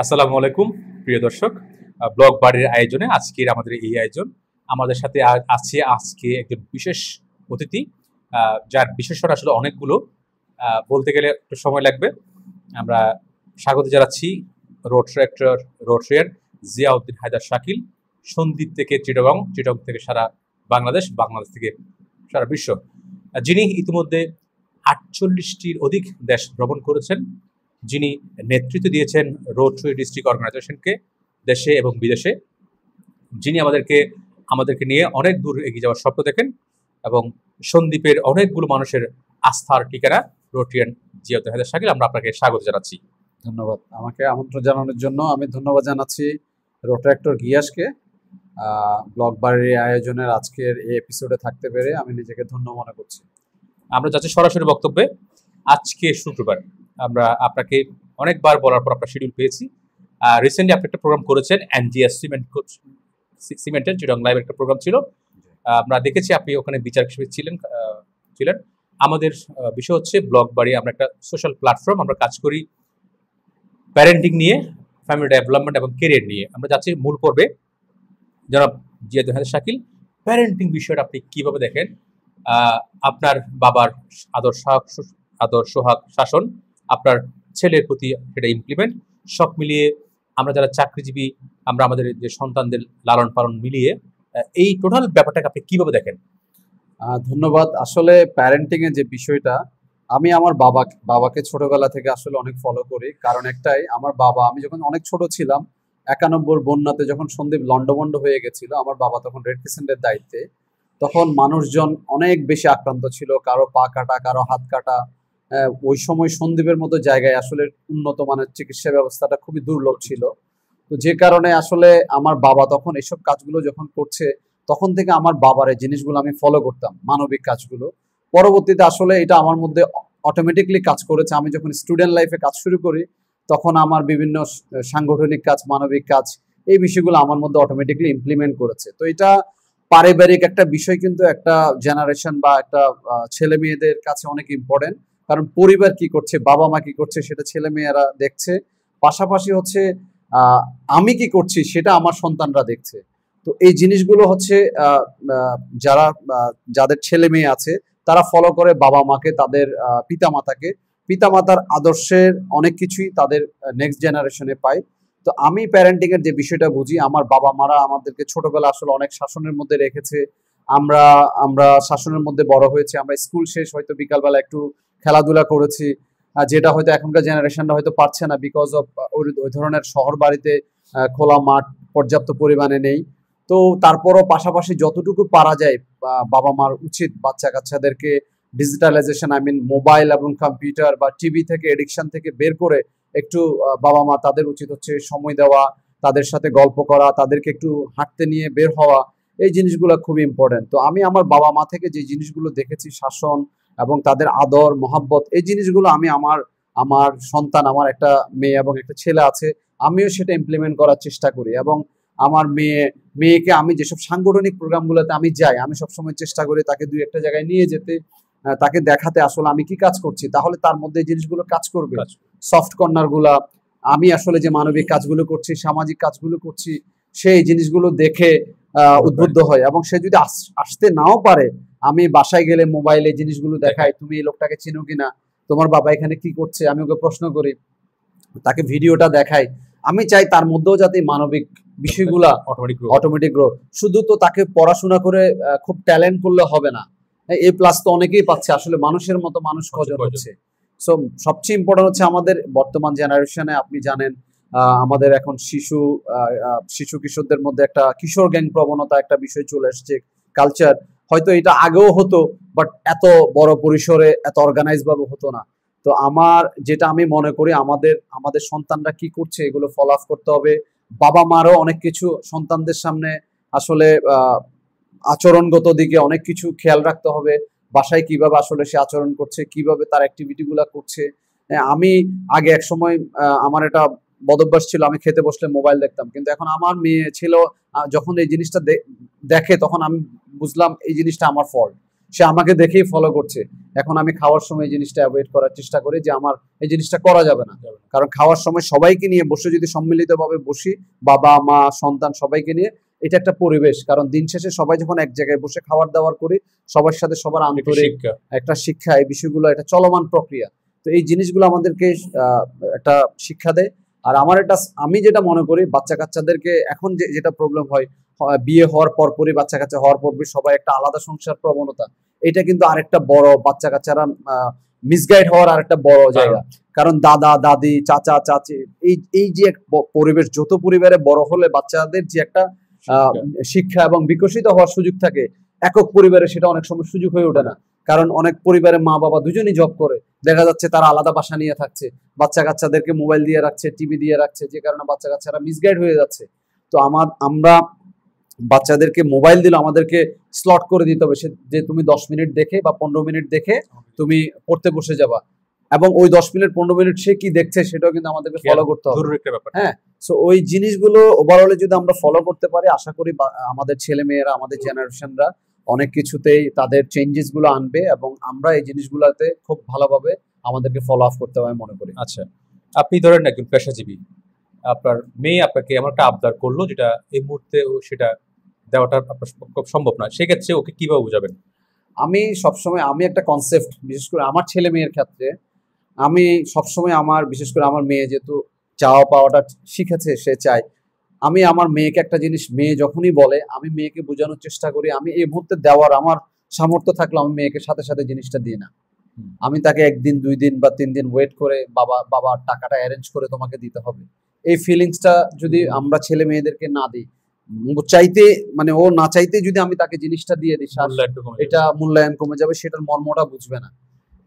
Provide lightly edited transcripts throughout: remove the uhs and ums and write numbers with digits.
আসসালামু আলাইকুম প্রিয় দর্শক। ব্লগ বাড়ির আয়োজনে আজকের আমাদের এই আয়োজন। আমাদের সাথে আছে আজকে একজন বিশেষ অতিথি, যার বিশেষণ আসলে অনেকগুলো, বলতে গেলে একটু সময় লাগবে। আমরা স্বাগত জানাচ্ছি রোটরিয়ান জিয়াউদ্দিন হায়দার শাকিল, সন্দ্বীপ থেকে চিটাগং, চিটাগং থেকে সারা বাংলাদেশ, বাংলাদেশ থেকে সারা বিশ্ব, যিনি ইতিমধ্যে 48টির অধিক দেশ ভ্রমণ করেছেন, যিনি নেতৃত্ব দিয়েছেন রোটরি ডিস্ট্রিক্ট অর্গানাইজেশনকে দেশে এবং বিদেশে, যিনি আমাদেরকে নিয়ে অনেক দূর এগিয়ে যাওয়ার স্বপ্ন দেখেন, এবং সন্দ্বীপের অনেকগুলো মানুষের আস্থার ঠিকানা রোটরিয়ান জিয়াউদ্দিন হায়দার শাকিল। আমরা আপনাকে স্বাগত জানাচ্ছি। ধন্যবাদ। আমাকে আমন্ত্রণ জানানোর জন্য আমি ধন্যবাদ জানাচ্ছি রোট্রাক্টর গিয়াসকে। ব্লগ বাড়ির আয়োজনের আজকের এই এপিসোডে থাকতে পেরে আমি নিজেকে ধন্য মনে করছি। আমরা যাচ্ছি সরাসরি বক্তব্যে। আজকে শুক্রবার, আমরা আপনাকে অনেকবার বলার পর আপনার শিডিউল পেয়েছি। রিসেন্টলি আপনি একটা প্রোগ্রাম করেছেন এনজিএস সিমেন্টের চিটাগং লাইভ একটা প্রোগ্রাম ছিল। আমরা দেখেছি আপনি ওখানে বিচারক হিসেবে ছিলেন। আমাদের বিষয় হচ্ছে ব্লগ বাড়ি, আমরা একটা সোশ্যাল প্ল্যাটফর্ম, আমরা কাজ করি প্যারেন্টিং নিয়ে, ফ্যামিলি ডেভেলপমেন্ট এবং কেরিয়ার নিয়ে। আমরা যাচ্ছি মূল পর্বে। জনাব জিয়াউদ্দিন হায়দার শাকিল, প্যারেন্টিং বিষয়টা আপনি কিভাবে দেখেন? আপনার বাবার আদর সোহাগ শাসন, আপনার ছেলের প্রতি সেটা ইমপ্লিমেন্ট, সব মিলিয়ে আমরা যারা চাকরিজীবী, আমরা আমাদের যে সন্তানদের লালন পালন মিলিয়ে এই টোটাল ব্যাপারটাকে আপনি কিভাবে দেখেন? ধন্যবাদ। আসলে প্যারেন্টিং এর যে বিষয়টা, আমি আমার বাবাকে ছোটবেলা থেকে আসলে অনেক ফলো করি। কারণ একটাই, আমার বাবা, আমি যখন অনেক ছোট ছিলাম, 91 বন্যাতে যখন সন্দ্বীপ লন্ডভন্ড হয়ে গেছিল, আমার বাবা তখন রেড ক্রিসেন্টের দায়িত্বে। তখন মানুষজন অনেক বেশি আক্রান্ত ছিল, কারো পা কাটা, কারো হাত কাটা। ওই সময় সন্দ্বীপের মতো জায়গায় আসলে উন্নত মানের চিকিৎসা ব্যবস্থাটা খুবই দুর্লভ ছিল। তো যে কারণে আসলে আমার বাবা তখন এসব কাজগুলো যখন করছে, তখন থেকে আমার বাবার এই জিনিসগুলো আমি ফলো করতাম, মানবিক কাজগুলো। পরবর্তীতে আসলে এটা আমার মধ্যে অটোমেটিকলি কাজ করেছে। আমি যখন স্টুডেন্ট লাইফে কাজ শুরু করি, তখন আমার বিভিন্ন সাংগঠনিক কাজ, মানবিক কাজ, এই বিষয়গুলো আমার মধ্যে অটোমেটিকলি ইমপ্লিমেন্ট করেছে। তো এটা পারিবারিক একটা বিষয়, কিন্তু একটা জেনারেশন বা একটা ছেলে মেয়েদের কাছে অনেক ইম্পর্টেন্ট। কারণ পরিবার কি করছে, বাবা মা কি করছে, সেটা ছেলে মেয়েরা দেখছে। পাশাপাশি হচ্ছে আমি কি করছি সেটা আমার সন্তানরা দেখছে। তো এই জিনিসগুলো হচ্ছে যাদের ছেলে মেয়ে আছে তারা ফলো করে বাবা মাকে, তাদের পিতামাতার আদর্শের অনেক কিছুই তাদের নেক্সট জেনারেশনে পায়। তো আমি প্যারেন্টিং এর যে বিষয়টা বুঝি, আমার বাবা মারা আমাদেরকে ছোটবেলা আসলে অনেক শাসনের মধ্যে রেখেছে। আমরা শাসনের মধ্যে বড় হয়েছি। আমরা স্কুল শেষ হয়তো বিকালবেলা একটু খেলাধুলা করেছি, যেটা হয়তো এখনকার জেনারেশনরা হয়তো পারছে না, বিকজ অফ ওই ধরনের শহর বাড়িতে খোলা মাঠ পর্যাপ্ত পরিমাণে নেই। তো তারপরও পাশাপাশি যতটুকু পারা যায়, বাবা মার উচিত বাচ্চা কাচ্চাদেরকে ডিজিটালাইজেশন, মোবাইল এবং কম্পিউটার বা টিভি থেকে, এডিকশন থেকে বের করে একটু বাবা মা তাদের উচিত হচ্ছে সময় দেওয়া, তাদের সাথে গল্প করা, তাদেরকে একটু হাঁটতে নিয়ে বের হওয়া। এই জিনিসগুলো খুব ইম্পর্টেন্ট। তো আমি আমার বাবা মা থেকে যে জিনিসগুলো দেখেছি, শাসন এবং তাদের আদর মহাব্বত, এই জিনিসগুলো আমি আমার সন্তান, আমার একটা মেয়ে এবং একটা ছেলে আছে, আমিও সেটা ইমপ্লিমেন্ট করার চেষ্টা করি। এবং আমার মেয়েকে আমি যেসব সাংগঠনিক প্রোগ্রামগুলোতে আমি যাই, আমি সবসময় চেষ্টা করি তাকে দুই একটা জায়গায় নিয়ে যেতে, তাকে দেখাতে আসলে আমি কি কাজ করছি, তাহলে তার মধ্যে এই জিনিসগুলো কাজ করবে। সফট কর্নার গুলা, আমি আসলে যে মানবিক কাজগুলো করছি, সামাজিক কাজগুলো করছি, সেই জিনিসগুলো দেখে উদ্বুদ্ধ হয়। এবং সে যদি আসতে নাও পারে, আমি বাসায় গেলে মোবাইলে জিনিসগুলো দেখাই, তুমি এই লোকটাকে চিনো কিনা, তোমার বাবা এখানে কি করছে, আমি ওকে প্রশ্ন করি, তাকে ভিডিওটা দেখাই। আমি চাই তার মধ্যেও যাতে মানবিক বিষয়গুলা অটোমেটিক গ্রো। শুধু তো তাকে পড়াশোনা করে খুব ট্যালেন্ট করলে হবে না, এ প্লাস তো অনেকেই পাচ্ছে, আসলে মানুষের মতো মানুষ খোঁজা হচ্ছে। সো সবচেয়ে ইম্পর্টেন্ট হচ্ছে আমাদের বর্তমান জেনারেশনে, আপনি জানেন আমাদের এখন শিশু কিশোরদের মধ্যে একটা কিশোর গ্যাং প্রবণতা একটা বিষয় চলে আসছে, কালচার। হয়তো এটা আগেও হতো, বাট এত বড় পরিসরে, এত অর্গানাইজ ভাবে হতো না। তো যেটা আমি মনে করি, আমাদের সন্তানরা কি করছে এগুলো ফলো আপ করতে হবে। বাবা মারও অনেক কিছু সন্তানদের সামনে আসলে আচরণগত দিকে অনেক কিছু খেয়াল রাখতে হবে। বাসায় কিভাবে আসলে সে আচরণ করছে, কিভাবে তার অ্যাক্টিভিটি গুলা করছে। আমি আগে এক সময় আমার এটা বদভ্যাস ছিল, আমি খেতে বসলে মোবাইল দেখতাম, কিন্তু এখন আমার মেয়ে ছিল, যখন এই জিনিসটা দেখে তখন আমি বুঝলাম এই জিনিসটা আমার ফল্ট। সে আমাকে দেখেই ফলো করছে। এখন আমি খাওয়ার সময় এই জিনিসটা অ্যাভয়েড করার চেষ্টা করি যে আমার এই জিনিসটা করা যাবে না। কারণ খাওয়ার সময় সবাইকে নিয়ে বসে যদি সম্মিলিতভাবে বসি, বাবা মা সন্তান সবাইকে নিয়ে, এটা একটা পরিবেশ। কারণ দিন শেষে সবাই যখন এক জায়গায় বসে খাবার দাবার করি, সবার সাথে সবার আন্তরিক একটা শিক্ষা, এই বিষয়গুলো একটা চলমান প্রক্রিয়া। তো এই জিনিসগুলো আমাদেরকে একটা শিক্ষা দেয়। আর আমার এটা, আমি যেটা মনে করি বাচ্চা কাচ্চাদেরকে এখন যেটা প্রবলেম হয়, বিয়ে হওয়ার পরপরই বাচ্চা কাচ্চা হওয়ার পরপরই সবাই একটা আলাদা সংসার প্রবণতা, এটা কিন্তু আরেকটা বড় বাচ্চা কাচ্চারা মিসগাইড হওয়ার আরেকটা বড় জায়গা। কারণ দাদা দাদি চাচা চাচি এই যে এক পরিবেশ, যত পরিবারে বড় হলে বাচ্চাদের যে একটা শিক্ষা এবং বিকশিত হওয়ার সুযোগ থাকে, একক পরিবারে সেটা অনেক সময় সুযোগ হয়ে ওঠে না। কারণ অনেক পরিবারে মা বাবা দুজনই জব করে, দেখা যাচ্ছে তারা আলাদা বাসা নিয়ে থাকছে, বাচ্চা কাচ্চাদেরকে মোবাইল দিয়ে রাখছে, টিভি দিয়ে রাখছে, যে কারণে বাচ্চা কাচ্চারা মিসগাইড হয়ে যাচ্ছে। তো আমরা বাচ্চাদেরকে মোবাইল দিলে আমাদেরকে স্লট করে দিতে হবে যে তুমি 10 মিনিট দেখে বা 15 মিনিট দেখে তুমি পড়তে বসে যাবা, এবং ওই 10 মিনিট 15 মিনিট সে কি দেখছে সেটাও কিন্তু আমাদেরকে ফলো করতে হবে। হ্যাঁ, সো ওই জিনিসগুলো ওভারঅলে যদি আমরা ফলো করতে পারি, আশা করি আমাদের ছেলে মেয়েরা, আমাদের জেনারেশনরা অনেক কিছুতেই তাদের চেঞ্জেস গুলো আনবে, এবং আমরা এই জিনিসগুলোতে খুব ভালোভাবে আমাদেরকে ফলো আপ করতে হবে মনে করি। আচ্ছা, আপনি ধরেন একজন পেশাজীবী, আপনার মেয়ে আপনাকে এমন একটা আবদার করলো যেটা এই মুহূর্তে সেটা দেওয়াটা আপনার খুব সম্ভব নয়, সেক্ষেত্রে ওকে কিভাবে বুঝাবেন? আমি সবসময়, আমি একটা কনসেপ্ট, বিশেষ করে আমার ছেলে মেয়ের ক্ষেত্রে, আমি সবসময় আমার, বিশেষ করে আমার মেয়ে যেহেতু চাওয়া পাওয়াটা শিখেছে, সে চায়, আমি আমার মেয়েকে একটা জিনিস, মেয়ে যখনই বলে আমি মেয়েকে বোঝানোর চেষ্টা করি, আমি এই মুহূর্তে দেওয়ার আমার সামর্থ্য থাকলে আমি মেয়েকে সাথে সাথে জিনিসটা দিই না। আমি তাকে 1 দিন 2 দিন বা 3 দিন ওয়েট করে বাবা টাকাটা অ্যারেঞ্জ করে তোমাকে দিতে হবে, এই ফিলিংসটা যদি আমরা ছেলে মেয়েদেরকে না দিই, চাইতে মানে ও না চাইতে যদি আমি তাকে জিনিসটা দিয়ে দিই, এটা মূল্যায়ন কমে যাবে, সেটার মর্মটা বুঝবে না।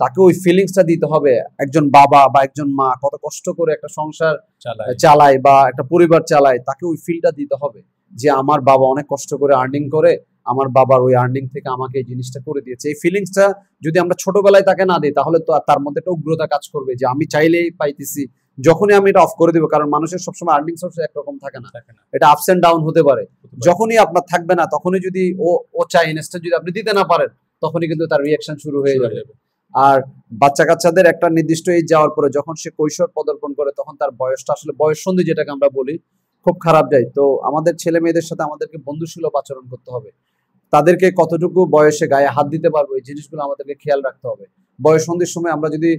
তাকে ওই ফিলিংসটা দিতে হবে। একজন বাবা বা একজন মা কত কষ্ট করে একটা সংসার চালায় বা একটা পরিবার চালায়, তাকে ওই ফিলটা দিতে হবে যে আমার বাবা অনেক কষ্ট করে আর্নিং করে, আমার বাবার ওই আর্নিং থেকে আমাকে এই জিনিসটা করে দিয়েছে। এই ফিলিংসটা যদি আমরা ছোটবেলায় তাকে না দিই, তাহলে তো তার মধ্যে একটা উগ্রতা কাজ করবে যে আমি চাইলেই পাইতেছি, যখনই আমি এটা অফ করে দিব। কারণ মানুষের সবসময় আর্নিং সোর্স একরকম থাকে না, এটা আপস এন্ড ডাউন হতে পারে। যখনই আপনার থাকবে না, তখনই যদি ও চাই ইনস্টা যদি আপনি দিতে না পারেন, তখনই কিন্তু তার রিয়াকশন শুরু হয়ে যাবে। আর বাচ্চা কাচ্চাদের একটা নির্দিষ্ট এজ যাওয়ার পরে যখন সে কৈশোর পদার্পণ করে, তখন তার বয়সটা আসলে বয়ঃসন্ধি যেটাকে আমরা বলি, খুব খারাপ যায়। তো আমাদের ছেলে মেয়েদের সাথে আমাদেরকে বন্ধুসুলভ আচরণ করতে হবে, তাদেরকে কতটুকু বয়সে গায়ে হাত দিতে পারবো এই জিনিসগুলো আমাদেরকে খেয়াল রাখতে হবে। বয়ঃসন্ধির সময় আমরা যদি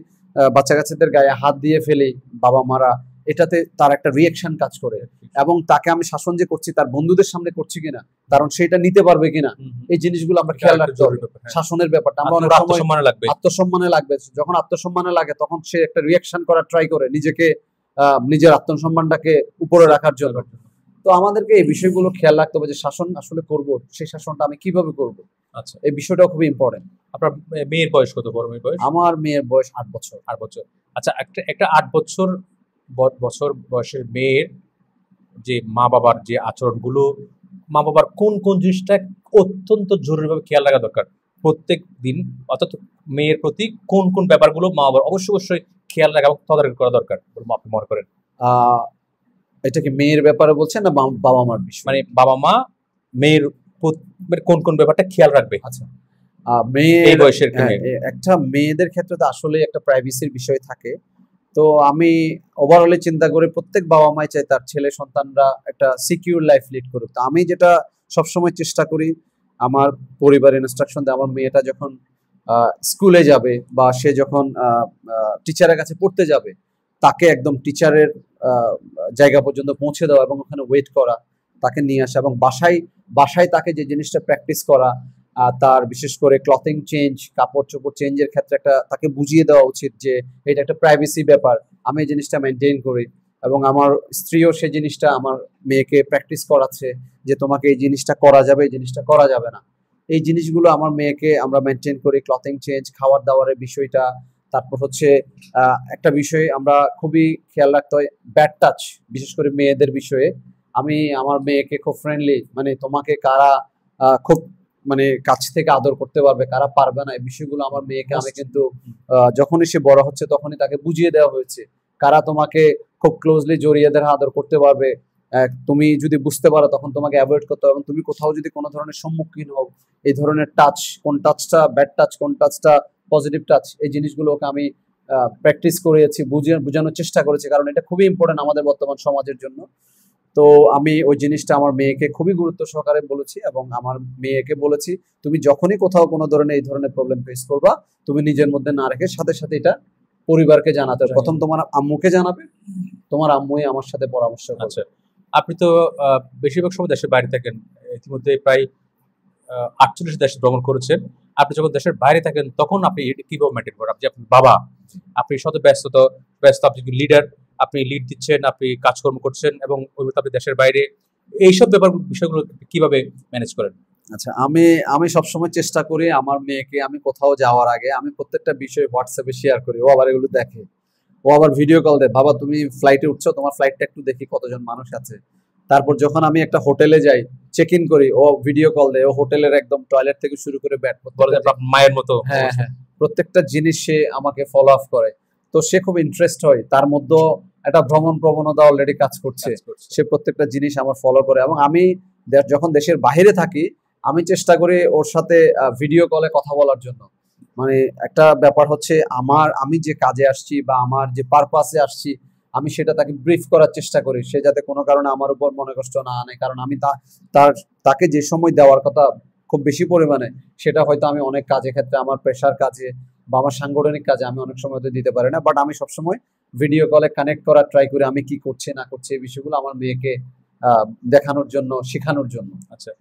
বাচ্চা কাচ্চাদের গায়ে হাত দিয়ে ফেলি বাবা মারা, এটাতে তার একটা রিয়াকশন কাজ করে, এবং তাকে আমি শাসন যে করছি তার বন্ধুদের সামনে করছি কিনা, কারণ সেটা নিতে পারবে কিনা, এই জিনিসগুলো আমরা খেয়াল রাখতে হবে। শাসনের ব্যাপারটা আমরা অনেক সময় আত্মসম্মানে লাগবে, যখন আত্মসম্মানে লাগে তখন সে একটা রিয়াকশন করার ট্রাই করে নিজেকে, নিজের আত্মসম্মানটাকে উপরে রাখার জন্য। তো আমাদেরকে এই বিষয়গুলো খেয়াল রাখতে হবে যে শাসন আসলে করব, সেই শাসনটা আমি কিভাবে করব। আচ্ছা, এই বিষয়টা খুবই ইম্পর্টেন্ট। আপনার মেয়ের বয়স কত? বড় মেয়ের বয়স? আমার মেয়ের বয়স 8 বছর। 8 বছর। আচ্ছা, একটা 8 বছর বয়সের মেয়ের যে মা বাবার যে আচরণগুলো, মা বাবার কোন কোন জিনিসটা অত্যন্ত জরুরিভাবে খেয়াল রাখা দরকার প্রত্যেক দিন, অর্থাৎ মেয়ের প্রতি কোন কোন ব্যাপারগুলো মা বাবার অবশ্যই খেয়াল রাখা এবং তদারকি করা দরকার আপনি মনে করেন? এটা কি মেয়ের ব্যাপারে বলছেন না বাবা মার বিষয়? মানে বাবা মা মেয়ের কোন কোন ব্যাপারটা খেয়াল রাখবে? আচ্ছা, মেয়ের বয়সের একটা মেয়েদের ক্ষেত্রে তো আসলে একটা প্রাইভেসির বিষয় থাকে। তো আমি ওভারঅলে চিন্তা করি প্রত্যেক বাবা মাই চায় তার ছেলে সন্তানরা একটা সিকিউর লাইফ লিড করুক। তো আমি যেটা সবসময় চেষ্টা করি, আমার পরিবারের ইনস্ট্রাকশন দেয়, আমার মেয়েটা যখন স্কুলে যাবে বা সে যখন টিচারের কাছে পড়তে যাবে, তাকে একদম টিচারের জায়গা পর্যন্ত পৌঁছে দেওয়া এবং ওখানে ওয়েট করা, তাকে নিয়ে আসা, এবং বাসায় তাকে যে জিনিসটা প্র্যাকটিস করা, তার বিশেষ করে ক্লথিং চেঞ্জ, কাপড় চোপড় চেঞ্জের ক্ষেত্রে একটা তাকে বুঝিয়ে দেওয়া উচিত যে এটা একটা প্রাইভেসি ব্যাপার, আমি এই জিনিসটা মেনটেন করি। এবং আমার স্ত্রীও সেই জিনিসটা আমার মেয়েকে প্র্যাকটিস করাচ্ছে যে তোমাকে এই জিনিসটা করা যাবে, এই জিনিসটা করা যাবে না। এই জিনিসগুলো আমার মেয়েকে আমরা মেনটেন করি, ক্লথিং চেঞ্জ, খাওয়ার দাওয়ারের বিষয়টা। তারপর হচ্ছে একটা বিষয় আমরা খুবই খেয়াল রাখতে হয়, ব্যাড টাচ, বিশেষ করে মেয়েদের বিষয়ে। আমি আমার মেয়েকে খুব ফ্রেন্ডলি, মানে তোমাকে কারা খুব মানে কাছ থেকে আদর করতে পারবে, কারা পারবে না, এই বিষয়গুলো আমার মেয়েকে আমি কিন্তু যখনই সে বড় হচ্ছে তখনই তাকে বুঝিয়ে দেওয়া হয়েছে। কারা তোমাকে খুব ক্লোজলি জড়িয়ে ধরে আদর করতে পারবে, তুমি যদি বুঝতে পারো তখন তোমাকে অ্যাভয়েড করতে হবে, এবং তুমি কোথাও যদি কোনো ধরনের সম্মুখীন হও এই ধরনের টাচ, কোন টাচটা ব্যাড টাচ, কোন টাচটা পজিটিভ টাচ, এই জিনিসগুলোকে আমি প্র্যাকটিস করেছি, বোঝানোর চেষ্টা করেছি, কারণ এটা খুবই ইম্পর্টেন্ট আমাদের বর্তমান সমাজের জন্য। তো আমি ওই জিনিসটা আমার মেয়েকে খুবই গুরুত্ব সহকারে বলেছি, এবং আমার মেয়েকে বলেছি তুমি যখনই কোথাও কোনো ধরনের এই ধরনের প্রবলেম ফেস করবা, তুমি নিজের মধ্যে না রেখে সাথে সাথে এটা পরিবারকে জানাতে হবে। প্রথম তোমার আম্মুকে জানাবে, তোমার আম্মুই আমার সাথে পরামর্শ করবে। আচ্ছা, আপনি তো বেশিরভাগ সময় দেশের বাইরে থাকেন, ইতিমধ্যে প্রায় 48 দেশে ভ্রমণ করেছেন। আপনি যখন দেশের বাইরে থাকেন তখন আপনি কিভাবে মেনটেন করেন? আপনি আপনার বাবা, আপনি শত ব্যস্ত, আপনি লিডার, আপনি লিড দিচ্ছেন, আপনি কাজকর্ম করছেন, এবং আপনি দেশের বাইরে, এইসব বিষয়গুলো কিভাবে ম্যানেজ করেন? আচ্ছা, আমি সবসময় চেষ্টা করি আমার মেয়েকে, আমি কোথাও যাওয়ার আগে আমি প্রত্যেকটা বিষয় হোয়াটসঅ্যাপে শেয়ার করি। ও আবার এগুলো দেখে, ও আবার ভিডিও কল দেয়, বাবা তুমি ফ্লাইটে উঠছো, তোমার ফ্লাইটটা একটু দেখি কতজন মানুষ আছে। তারপর যখন আমি একটা হোটেলে যাই, চেক ইন করি, ও ভিডিও কল দেয়, ও হোটেলের একদম টয়লেট থেকে শুরু করে বেড, মায়ের মতো। হ্যাঁ হ্যাঁ, প্রত্যেকটা জিনিস সে আমাকে ফলো আপ করে। তো সে খুব ইন্টারেস্ট হয়, তার মধ্যে একটা ভ্রমণ প্রবণতা অলরেডি কাজ করছে। সে প্রত্যেকটা জিনিস আমার ফলো করে, এবং আমি যখন দেশের বাইরে থাকি আমি চেষ্টা করি ওর সাথে ভিডিও কলে কথা বলার জন্য। মানে একটা ব্যাপার হচ্ছে আমি যে কাজে আসছি বা আমার যে পারপাসে আসছি, আমি সেটা তাকে ব্রিফ করার চেষ্টা করি, সে যাতে কোনো কারণে আমার উপর মনে কষ্ট না আনে। কারণ আমি তাকে যে সময় দেওয়ার কথা খুব বেশি পরিমাণে, সেটা হয়তো আমি অনেক কাজের ক্ষেত্রে, আমার প্রেশার কাজে বা আমার সাংগঠনিক কাজে আমি অনেক সময় দিতে পারি না। বাট আমি সবসময় ভিডিও কলে কানেক্ট করার ট্রাই করি, আমি কি করছি না করছি এই বিষয়গুলো আমার মেয়েকে দেখানোর জন্য, শেখানোর জন্য। আচ্ছা,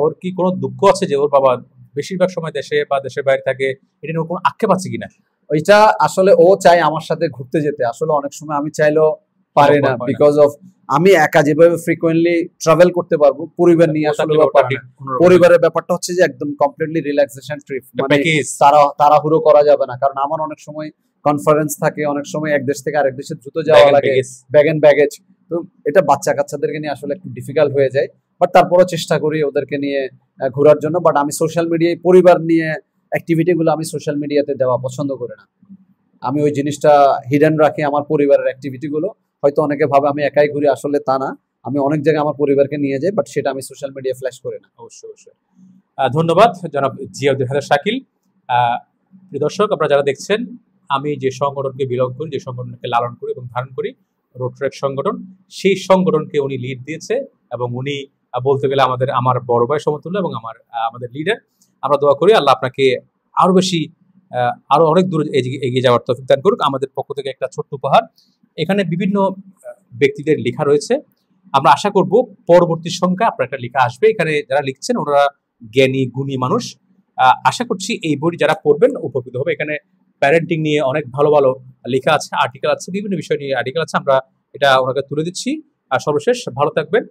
ওর কি কোনো দুঃখ আছে যে ওর বাবা বেশিরভাগ সময় দেশে বা দেশের বাইরে থাকে, এটা নিয়ে কোনো আক্ষেপ আছে কিনা? ওইটা আসলে ও চায় আমার সাথে ঘুরতে যেতে, আসলে অনেক সময় আমি চাইলেও পারে না, বিকজ অফ আমি একা যেভাবে ফ্রিকোয়েন্টলি ট্রাভেল করতে পারবো, পরিবার নিয়ে আসলে পরিবারের ব্যাপারটা হচ্ছে যে একদম কমপ্লিটলি রিল্যাক্সেশন ট্রিপ, মানে তাড়াহুড়ো করা যাবে না। কারণ আমার অনেক সময় কনফারেন্স থাকে, অনেক সময় এক দেশ থেকে আরেক দেশে দ্রুত যাওয়া লাগে, ব্যাগ এন্ড ব্যাগেজ। তো এটা বাচ্চা কাচ্চাদেরকে নিয়ে আসলে একটু ডিফিকাল্ট হয়ে যায়। বাট তারপরও চেষ্টা করি ওদেরকে নিয়ে ঘোরার জন্য। বাট আমি সোশ্যাল মিডিয়ায় পরিবার নিয়ে অ্যাক্টিভিটি গুলো আমি সোশ্যাল মিডিয়াতে দেওয়া পছন্দ করি না। আমি ওই জিনিসটা হিডেন রাখি, আমার পরিবারের অ্যাক্টিভিটি গুলো। হয়তো অনেকে ভাবে আমি একাই ঘুরি, আসলে তা না, আমি অনেক জায়গায় আমার পরিবারকে নিয়ে যাই, বাট সেটা আমি সোশ্যাল মিডিয়া ফ্ল্যাশ করি না। অবশ্যই অবশ্যই। ধন্যবাদ জনাব জিয়াউদ্দিন হায়দার শাকিল। প্রিয় দর্শক, আপনারা যারা দেখছেন, আমি যে সংগঠনকে বিলং করি, যে সংগঠনকে লালন করি এবং ধারণ করি, রোড ট্রেক সংগঠন, সেই সংগঠনকে উনি লিড দিয়েছে, এবং উনি বলতে গেলে আমার বড় ভাই সমতুল্য এবং আমাদের লিডার। আমরা দোয়া করি আল্লাহ আপনাকে আরো বেশি, আরো অনেক দূর এগিয়ে যাওয়ার তৌফিক দান করুক। আমাদের পক্ষ থেকে একটা ছোট্ট উপহার, এখানে বিভিন্ন ব্যক্তিদের লেখা রয়েছে। আমরা আশা করব পরবর্তী সংখ্যা আপনার একটা লেখা আসবে। এখানে যারা লিখছেন ওনারা জ্ঞানী গুণী মানুষ। আশা করছি এই বইটি যারা পড়বেন উপকৃত হবে। এখানে প্যারেন্টিং নিয়ে অনেক ভালো ভালো লেখা আছে, আর্টিকেল আছে, বিভিন্ন বিষয় নিয়ে আর্টিকেল আছে। আমরা এটা ওনাকে তুলে দিচ্ছি। আর সর্বশেষ ভালো থাকবেন।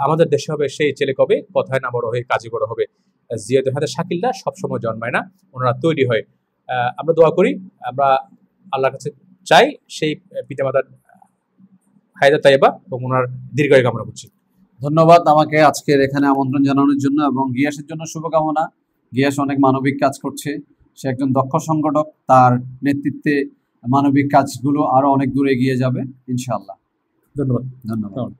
আমাদের দেশে হবে সেই ছেলে কবে, কথায় না বড় হয়ে কাজে বড় হবে। জিয়াউদ্দিন হায়দার শাকিলরা সবসময় জন্মায় না, ওনারা তৈরি হয়। আমরা দোয়া করি, আমরা আল্লাহর কাছে চাই সেই পিতামাতার হায়াত তাইবা এবং ওনার দীর্ঘায়ু কামনা করছি। ধন্যবাদ আমাকে আজকের এখানে আমন্ত্রণ জানানোর জন্য, এবং গিয়াসের জন্য শুভকামনা। গিয়াস অনেক মানবিক কাজ করছে, সে একজন দক্ষ সংগঠক, তার নেতৃত্বে মানবিক কাজগুলো আরো অনেক দূর এগিয়ে যাবে ইনশাআল্লাহ। ধন্যবাদ। ধন্যবাদ।